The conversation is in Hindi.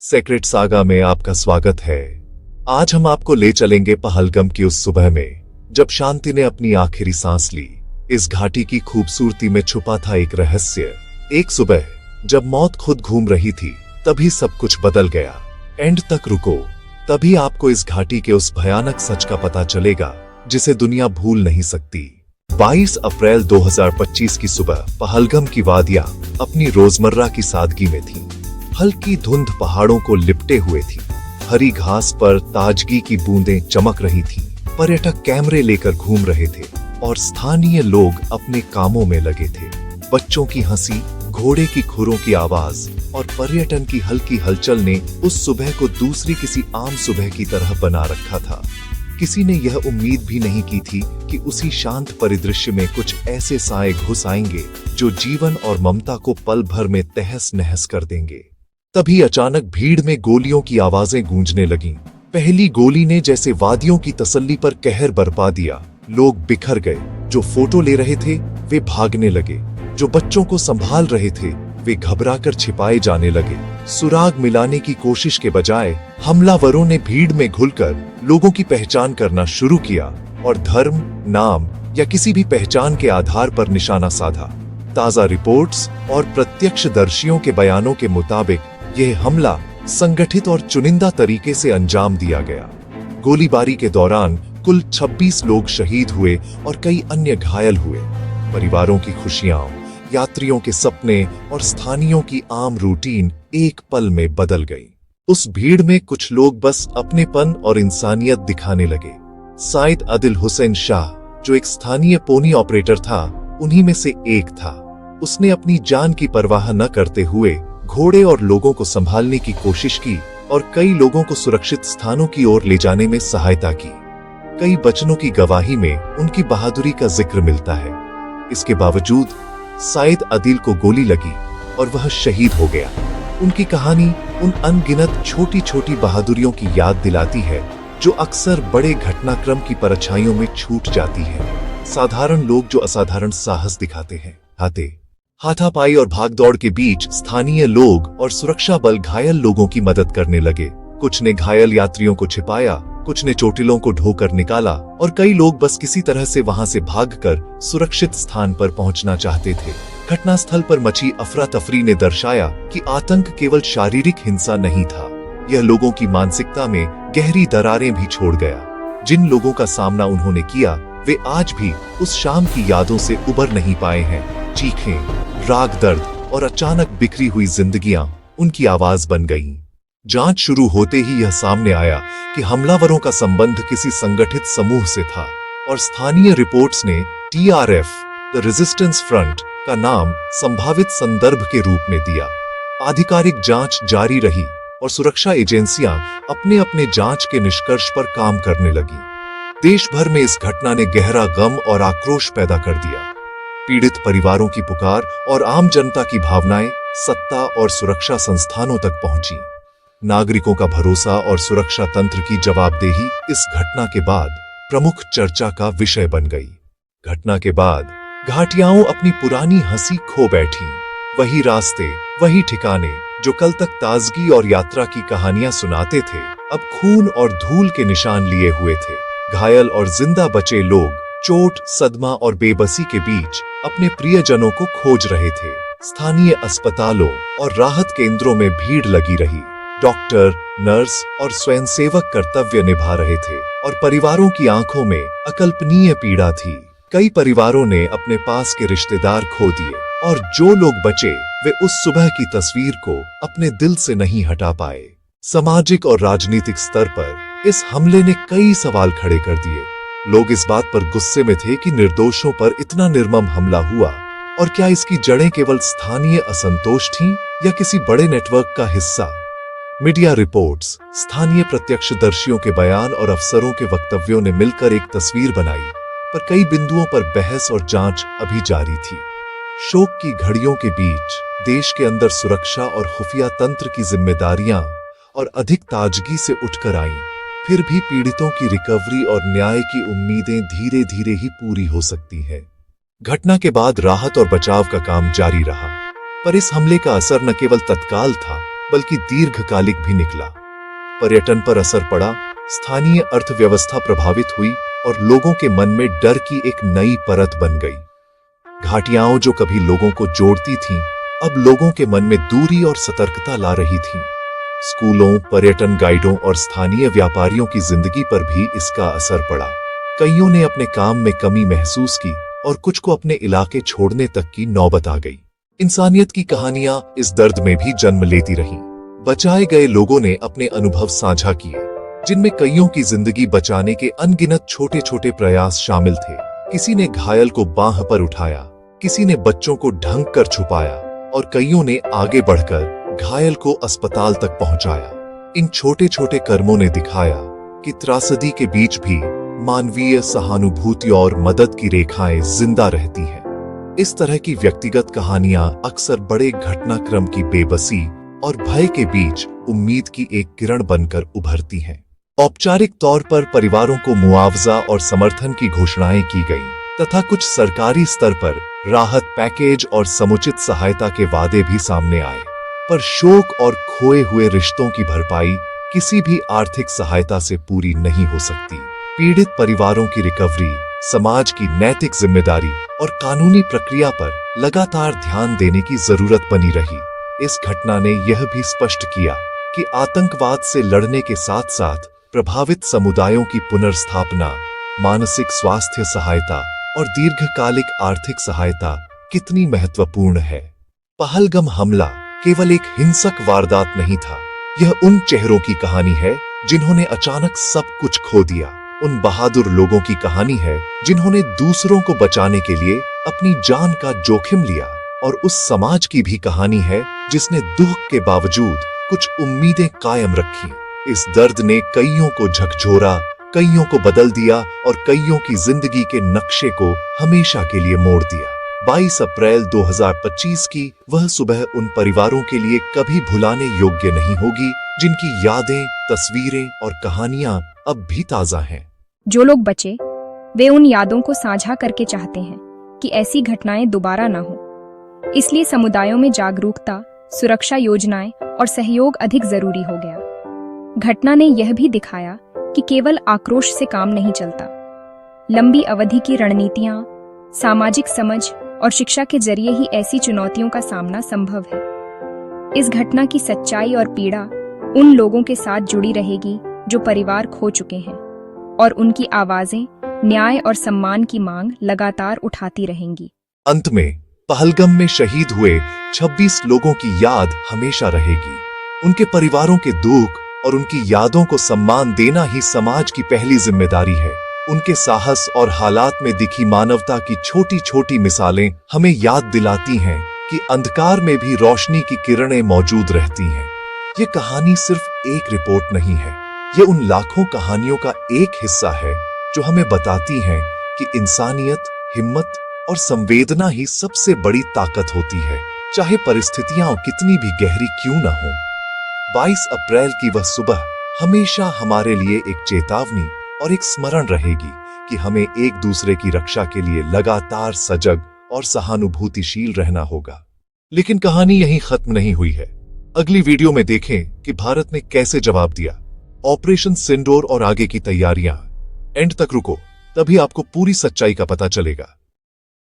सेक्रेट सागा में आपका स्वागत है। आज हम आपको ले चलेंगे पहलगम की उस सुबह में जब शांति ने अपनी आखिरी सांस ली। इस घाटी की खूबसूरती में छुपा था एक रहस्य। एक सुबह जब मौत खुद घूम रही थी, तभी सब कुछ बदल गया। एंड तक रुको, तभी आपको इस घाटी के उस भयानक सच का पता चलेगा जिसे दुनिया भूल नहीं सकती। 22 अप्रैल 2025 की सुबह पहलगम की वादियां अपनी रोजमर्रा की सादगी में थीं। हल्की धुंध पहाड़ों को लिपटे हुए थी। हरी घास पर ताजगी की बूंदें चमक रही थीं। पर्यटक कैमरे लेकर घूम रहे थे और स्थानीय लोग अपने कामों में लगे थे। बच्चों की हंसी, घोड़े की खुरों की आवाज और पर्यटन की हल्की हलचल ने उस सुबह को दूसरी किसी आम सुबह की तरह बना रखा था। किसी ने यह उम्मीद भी नहीं की थी कि उसी शांत परिदृश्य में कुछ ऐसे साए घुस आएंगे जो जीवन और ममता को पल भर में तहस नहस कर देंगे। तभी अचानक भीड़ में गोलियों की आवाजें गूंजने लगीं। पहली गोली ने जैसे वादियों की तसल्ली पर कहर बरपा दिया। लोग बिखर गए। जो फोटो ले रहे थे वे भागने लगे। जो बच्चों को संभाल रहे थे वे घबराकर छिपाए जाने लगे। सुराग मिलाने की कोशिश के बजाय हमलावरों ने भीड़ में घुलकर लोगों की पहचान करना शुरू किया और धर्म, नाम या किसी भी पहचान के आधार पर निशाना साधा। ताजा रिपोर्ट्स और प्रत्यक्षदर्शियों के बयानों के मुताबिक यह हमला संगठित और चुनिंदा तरीके से अंजाम दिया गया। गोलीबारी के दौरान कुल 26 लोग शहीद हुए और कई अन्य घायल हुए। परिवारों की खुशियां, यात्रियों के सपने और स्थानीयों की आम रूटीन एक पल में बदल गई। उस भीड़ में कुछ लोग बस अपनेपन और इंसानियत दिखाने लगे। साइद आदिल हुसैन शाह, जो एक स्थानीय पोनी ऑपरेटर था, उन्हीं में से एक था। उसने अपनी जान की परवाह न करते हुए घोड़े और लोगों को संभालने की कोशिश की और कई लोगों को सुरक्षित स्थानों की ओर ले जाने में सहायता की। कई बचनों की गवाही में उनकी बहादुरी का जिक्र मिलता है। इसके बावजूद साइद आदिल को गोली लगी और वह शहीद हो गया। उनकी कहानी उन अनगिनत छोटी छोटी बहादुरियों की याद दिलाती है जो अक्सर बड़े घटनाक्रम की परछाइयों में छूट जाती है। साधारण लोग जो असाधारण साहस दिखाते हैं। हाथापाई और भागदौड़ के बीच स्थानीय लोग और सुरक्षा बल घायल लोगों की मदद करने लगे। कुछ ने घायल यात्रियों को छिपाया, कुछ ने चोटिलों को ढोकर निकाला और कई लोग बस किसी तरह से वहां से भागकर सुरक्षित स्थान पर पहुंचना चाहते थे। घटनास्थल पर मची अफरा तफरी ने दर्शाया कि आतंक केवल शारीरिक हिंसा नहीं था, यह लोगों की मानसिकता में गहरी दरारें भी छोड़ गया। जिन लोगों का सामना उन्होंने किया वे आज भी उस शाम की यादों से उबर नहीं पाए हैं। चीखें, राग दर्द और अचानक बिखरी हुई जिंदगियां उनकी आवाज बन गईं। जांच शुरू होते ही यह सामने आया कि हमलावरों का संबंध किसी संगठित समूह से था और स्थानीय रिपोर्ट्स ने TRF, द रेजिस्टेंस फ्रंट, का नाम संभावित संदर्भ के रूप में दिया। आधिकारिक जांच जारी रही और सुरक्षा एजेंसियां अपने अपने जांच के निष्कर्ष पर काम करने लगी। देश भर में इस घटना ने गहरा गम और आक्रोश पैदा कर दिया। पीड़ित परिवारों की पुकार और आम जनता की भावनाएं सत्ता और सुरक्षा संस्थानों तक पहुंची। नागरिकों का भरोसा और सुरक्षा तंत्र की जवाबदेही इस घटना के बाद प्रमुख चर्चा का विषय बन गई। घटना के बाद घाटियाओं अपनी पुरानी हंसी खो बैठी। वही रास्ते, वही ठिकाने जो कल तक ताजगी और यात्रा की कहानियां सुनाते थे, अब खून और धूल के निशान लिए हुए थे। घायल और जिंदा बचे लोग चोट, सदमा और बेबसी के बीच अपने प्रियजनों को खोज रहे थे। स्थानीय अस्पतालों और राहत केंद्रों में भीड़ लगी रही। डॉक्टर, नर्स और स्वयंसेवक कर्तव्य निभा रहे थे और परिवारों की आंखों में अकल्पनीय पीड़ा थी। कई परिवारों ने अपने पास के रिश्तेदार खो दिए और जो लोग बचे वे उस सुबह की तस्वीर को अपने दिल से नहीं हटा पाए। सामाजिक और राजनीतिक स्तर पर इस हमले ने कई सवाल खड़े कर दिए। लोग इस बात पर गुस्से में थे कि निर्दोषों पर इतना निर्मम हमला हुआ और क्या इसकी जड़ें केवल स्थानीय असंतोष थीं या किसी बड़े नेटवर्क का हिस्सा। मीडिया रिपोर्ट्स, स्थानीय प्रत्यक्षदर्शियों के बयान और अफसरों के वक्तव्यों ने मिलकर एक तस्वीर बनाई, पर कई बिंदुओं पर बहस और जांच अभी जारी थी। शोक की घड़ियों के बीच देश के अंदर सुरक्षा और खुफिया तंत्र की जिम्मेदारियां और अधिक ताजगी से उठकर आईं। फिर भी पीड़ितों की रिकवरी और न्याय की उम्मीदें धीरे धीरे ही पूरी हो सकती हैं। घटना के बाद राहत और बचाव का काम जारी रहा, पर इस हमले का असर न केवल तत्काल था बल्कि दीर्घकालिक भी निकला। पर्यटन पर असर पड़ा, स्थानीय अर्थव्यवस्था प्रभावित हुई और लोगों के मन में डर की एक नई परत बन गई। घाटियां जो कभी लोगों को जोड़ती थीं, अब लोगों के मन में दूरी और सतर्कता ला रही थीं। स्कूलों, पर्यटन गाइडों और स्थानीय व्यापारियों की जिंदगी पर भी इसका असर पड़ा। कईयों ने अपने काम में कमी महसूस की और कुछ को अपने इलाके छोड़ने तक की नौबत आ गई। इंसानियत की कहानियां इस दर्द में भी जन्म लेती रहीं। बचाए गए लोगों ने अपने अनुभव साझा किए, जिनमें कईयों की जिंदगी बचाने के अनगिनत छोटे छोटे प्रयास शामिल थे। किसी ने घायल को बांह पर उठाया, किसी ने बच्चों को ढंक कर छुपाया और कईयों ने आगे बढ़कर घायल को अस्पताल तक पहुंचाया। इन छोटे छोटे कर्मों ने दिखाया कि त्रासदी के बीच भी मानवीय सहानुभूति और मदद की रेखाएं जिंदा रहती हैं। इस तरह की व्यक्तिगत कहानियां अक्सर बड़े घटनाक्रम की बेबसी और भय के बीच उम्मीद की एक किरण बनकर उभरती हैं। औपचारिक तौर पर परिवारों को मुआवजा और समर्थन की घोषणाएं की गईं, तथा कुछ सरकारी स्तर पर राहत पैकेज और समुचित सहायता के वादे भी सामने आए। पर शोक और खोए हुए रिश्तों की भरपाई किसी भी आर्थिक सहायता से पूरी नहीं हो सकती। पीड़ित परिवारों की रिकवरी, समाज की नैतिक जिम्मेदारी और कानूनी प्रक्रिया पर लगातार ध्यान देने की जरूरत बनी रही। इस घटना ने यह भी स्पष्ट किया कि आतंकवाद से लड़ने के साथ साथ प्रभावित समुदायों की पुनर्स्थापना, मानसिक स्वास्थ्य सहायता और दीर्घकालिक आर्थिक सहायता कितनी महत्वपूर्ण है। पहलगाम हमला केवल एक हिंसक वारदात नहीं था, यह उन चेहरों की कहानी है जिन्होंने अचानक सब कुछ खो दिया। उन बहादुर लोगों की कहानी है जिन्होंने दूसरों को बचाने के लिए अपनी जान का जोखिम लिया, और उस समाज की भी कहानी है जिसने दुख के बावजूद कुछ उम्मीदें कायम रखी। इस दर्द ने कईयों को झकझोरा, कईयों को बदल दिया और कईयों की जिंदगी के नक्शे को हमेशा के लिए मोड़ दिया। 22 अप्रैल 2025 की वह सुबह उन परिवारों के लिए कभी भुलाने योग्य नहीं होगी जिनकी यादें, तस्वीरें और कहानियां अब भी ताजा हैं। जो लोग बचे, वे उन यादों को साझा करके चाहते हैं कि ऐसी घटनाएं दोबारा ना हो। इसलिए समुदायों में जागरूकता, सुरक्षा योजनाएं और सहयोग अधिक जरूरी हो गया। घटना ने यह भी दिखाया कि केवल आक्रोश से काम नहीं चलता। लंबी अवधि की रणनीतियां, सामाजिक समझ और शिक्षा के जरिए ही ऐसी चुनौतियों का सामना संभव है। इस घटना की सच्चाई और पीड़ा उन लोगों के साथ जुड़ी रहेगी जो परिवार खो चुके हैं, और उनकी आवाजें न्याय और सम्मान की मांग लगातार उठाती रहेंगी। अंत में पहलगाम में शहीद हुए 26 लोगों की याद हमेशा रहेगी। उनके परिवारों के दुख और उनकी यादों को सम्मान देना ही समाज की पहली जिम्मेदारी है। उनके साहस और हालात में दिखी मानवता की छोटी छोटी मिसालें हमें याद दिलाती हैं कि अंधकार में भी रोशनी की किरणें मौजूद रहती हैं। ये कहानी सिर्फ एक रिपोर्ट नहीं है, ये उन लाखों कहानियों का एक हिस्सा है जो हमें बताती हैं कि इंसानियत, हिम्मत और संवेदना ही सबसे बड़ी ताकत होती है, चाहे परिस्थितियां कितनी भी गहरी क्यों न हो। 22 अप्रैल की वह सुबह हमेशा हमारे लिए एक चेतावनी और एक स्मरण रहेगी कि हमें एक दूसरे की रक्षा के लिए लगातार सजग और सहानुभूतिशील रहना होगा। लेकिन कहानी यहीं खत्म नहीं हुई है। अगली वीडियो में देखें कि भारत ने कैसे जवाब दिया। ऑपरेशन सिंदूर और आगे की तैयारियां। एंड तक रुको, तभी आपको पूरी सच्चाई का पता चलेगा।